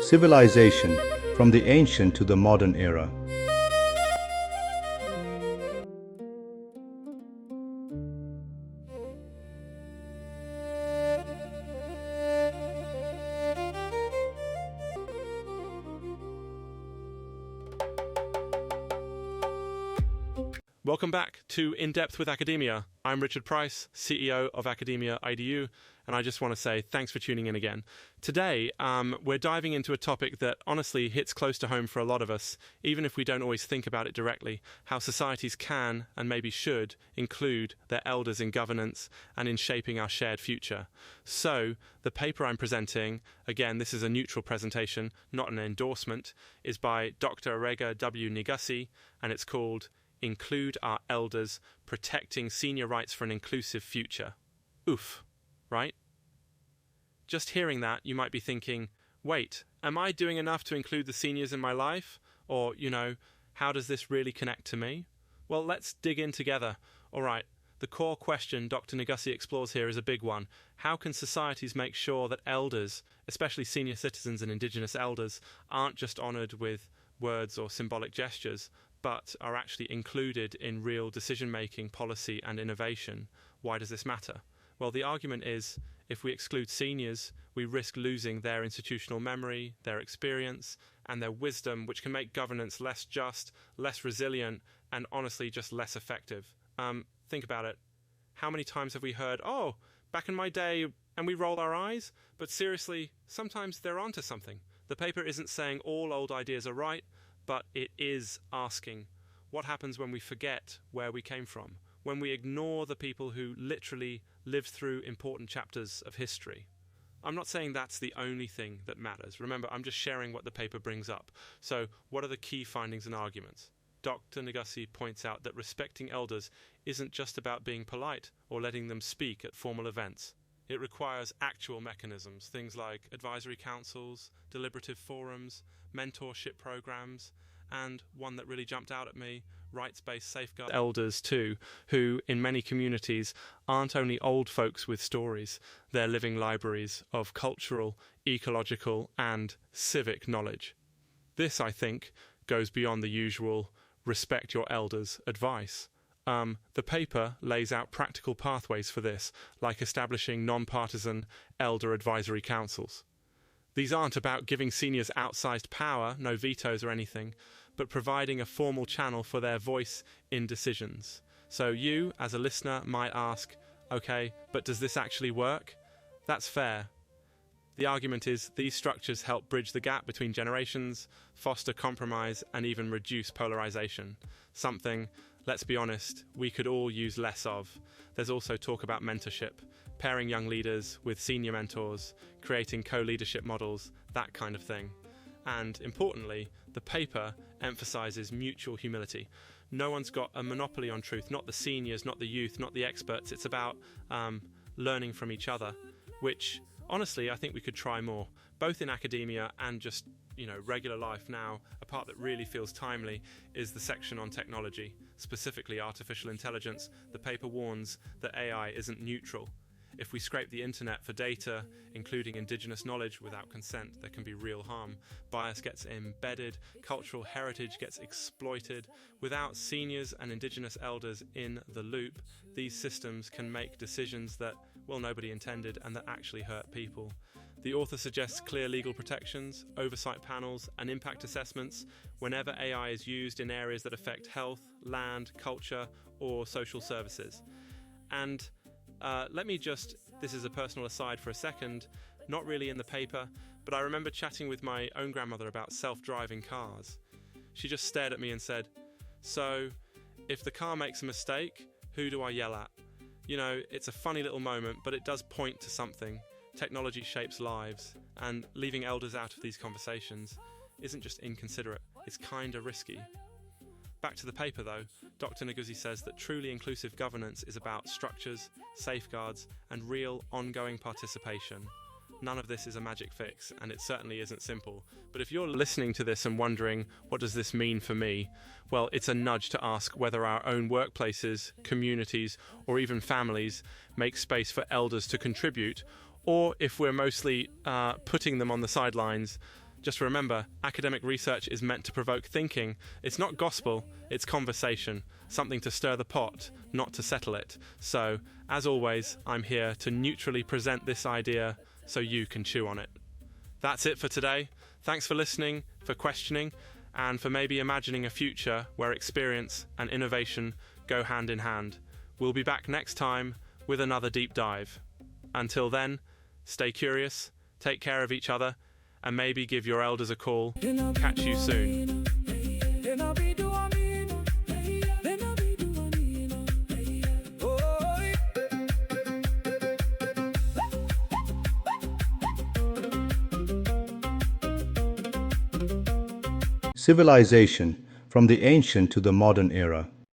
Civilization from the ancient to the modern era. Welcome back to In Depth with Academia. I'm Richard Price, CEO of Academia IDU, and I just want to say thanks for tuning in again. Today, we're diving into a topic that honestly hits close to home for a lot of us, even if we don't always think about it directly: how societies can, and maybe should, include their elders in governance and in shaping our shared future. So, the paper I'm presenting, again, this is a neutral presentation, not an endorsement, is by Dr. Arega W. Nigasi, and it's called Include Our Elders, Protecting Senior Rights for an Inclusive Future. Oof, right? Just hearing that, you might be thinking, wait, am I doing enough to include the seniors in my life? Or, how does this really connect to me? Well, let's dig in together. All right, the core question Dr. Nagasi explores here is a big one. How can societies make sure that elders, especially senior citizens and indigenous elders, aren't just honoured with words or symbolic gestures, but are actually included in real decision-making, policy and innovation? Why does this matter? Well, the argument is, if we exclude seniors, we risk losing their institutional memory, their experience, and their wisdom, which can make governance less just, less resilient, and honestly just less effective. Think about it. How many times have we heard, oh, back in my day, and we roll our eyes? But seriously, sometimes they're onto something. The paper isn't saying all old ideas are right, but it is asking, what happens when we forget where we came from, when we ignore the people who literally lived through important chapters of history? I'm not saying that's the only thing that matters. Remember, I'm just sharing what the paper brings up. So, what are the key findings and arguments? Dr. Nagasi points out that respecting elders isn't just about being polite or letting them speak at formal events. It requires actual mechanisms, things like advisory councils, deliberative forums, mentorship programs, and one that really jumped out at me, rights-based safeguard elders too, who in many communities aren't only old folks with stories, they're living libraries of cultural, ecological and civic knowledge. This, I think, goes beyond the usual respect your elders advice. The paper lays out practical pathways for this, like establishing non-partisan elder advisory councils. These aren't about giving seniors outsized power, no vetoes or anything, but providing a formal channel for their voice in decisions. So you, as a listener, might ask, okay, but does this actually work? That's fair. The argument is these structures help bridge the gap between generations, foster compromise, and even reduce polarization. Something, let's be honest, we could all use less of. There's also talk about mentorship, pairing young leaders with senior mentors, creating co-leadership models, that kind of thing. And importantly, the paper emphasizes mutual humility. No one's got a monopoly on truth, not the seniors, not the youth, not the experts. It's about learning from each other, which honestly I think we could try more, both in academia and just regular life now. A part that really feels timely is the section on technology, specifically artificial intelligence. The paper warns that AI isn't neutral. If we scrape the internet for data, including indigenous knowledge, without consent, there can be real harm. Bias gets embedded, cultural heritage gets exploited. Without seniors and indigenous elders in the loop, these systems can make decisions that, well, nobody intended and that actually hurt people. The author suggests clear legal protections, oversight panels, and impact assessments whenever AI is used in areas that affect health, land, culture, or social services. And this is a personal aside for a second, not really in the paper, but I remember chatting with my own grandmother about self-driving cars. She just stared at me and said, so, if the car makes a mistake, who do I yell at? It's a funny little moment, but it does point to something. Technology shapes lives, and leaving elders out of these conversations isn't just inconsiderate, it's kinda risky. Back to the paper though, Dr. Nagasi says that truly inclusive governance is about structures, safeguards, and real ongoing participation. None of this is a magic fix, and it certainly isn't simple. But if you're listening to this and wondering, what does this mean for me? Well, it's a nudge to ask whether our own workplaces, communities, or even families make space for elders to contribute, or if we're mostly putting them on the sidelines, Just remember, academic research is meant to provoke thinking. It's not gospel, it's conversation, something to stir the pot, not to settle it. So, as always, I'm here to neutrally present this idea so you can chew on it. That's it for today. Thanks for listening, for questioning, and for maybe imagining a future where experience and innovation go hand in hand. We'll be back next time with another deep dive. Until then, stay curious, take care of each other, and maybe give your elders a call. Catch you soon. Civilization from the ancient to the modern era.